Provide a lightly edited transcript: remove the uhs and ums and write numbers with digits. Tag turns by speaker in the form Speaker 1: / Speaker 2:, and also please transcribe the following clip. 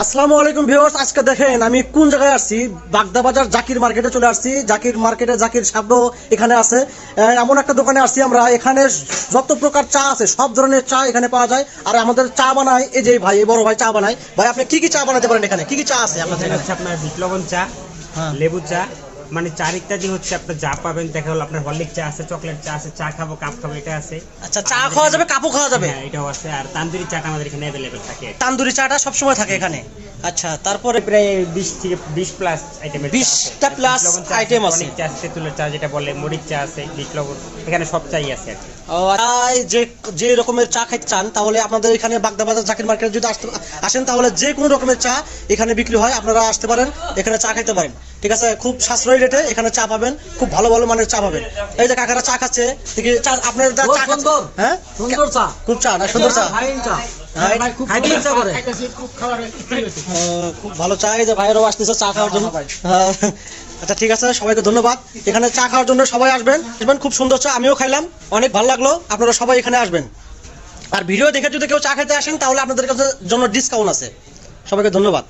Speaker 1: আসসালামু আলাইকুম ভিউয়ার্স, আজকে দেখেন আমি কোন জায়গায় আসছি। বাগদা বাজার জাকির মার্কেটে চলে আসছি। জাকির মার্কেটে জাকির শব্দ এখানে আছে। এমন একটা দোকানে আসছি আমরা, এখানে যত প্রকার চা আছে সব ধরনের চা এখানে পাওয়া যায়। আর আমাদের চা বানায় এই যে ভাই, এই বড় ভাই চা বানায়। ভাই আপনি কি কি চা বানাতে পারেন? এখানে কি কি চা আছে আপনাদের?
Speaker 2: হচ্ছে আপনার বিট লবণ চা, লেবু চা, মানে চার ইত্যাদি হচ্ছে আপনার যা পাবেন। দেখা হলো আপনার হরলিক চা আছে, চকলেট চা আছে, চা খাবো কাপ খাবো এটা আছে।
Speaker 1: আচ্ছা, চা খাওয়া যাবে, কাপও খাওয়া যাবে?
Speaker 2: হ্যাঁ, এটাও আছে। আর তান্দুরি চাটা আমাদের এখানে অ্যাভেলেবেল থাকে।
Speaker 1: তান্দুরি চাটা সবসময় থাকে এখানে। আচ্ছা, তারপরে
Speaker 2: প্রায় 20 থেকে 20 প্লাস আইটেমের
Speaker 1: 20টা প্লাস আইটেম আছে।
Speaker 2: অনেক চা আছে, তেঁতুলের চা যেটা বলে, মরিচ চা আছে, বিট লবণ, এখানে সব চাই আছে আর কি।
Speaker 1: যে রকমের চা খাইতে চান তাহলে আপনাদের এখানে বাগদা বাজার জাকির মার্কেটে যদি আসেন তাহলে যে কোনো রকমের চা এখানে বিক্রি হয়। আপনারা আসতে পারেন, এখানে চা খাইতে পারেন। ঠিক আছে, খুব সাশ্রয়ী রেটে এখানে চা পাবেন, খুব ভালো ভালো মানের চা পাবেন। এই যে কাকারা চা খাচ্ছে, ঠিক আছে, আপনার চা খাচ্ছে। হ্যাঁ, সুন্দর চা, খুব চা না, সুন্দর চা, খুব ভালো চা। এই যে ভাইয়েরাও আসতেছে চা খাওয়ার জন্য। আচ্ছা ঠিক আছে, সবাইকে ধন্যবাদ। এখানে চা খাওয়ার জন্য সবাই আসবেন, খুব সুন্দর চা, আমিও খাইলাম, অনেক ভালো লাগলো। আপনারা সবাই এখানে আসবেন। আর ভিডিও দেখে যদি কেউ চা খেতে আসেন তাহলে আপনাদের কাছে জন্য ডিসকাউন্ট আছে। সবাইকে ধন্যবাদ।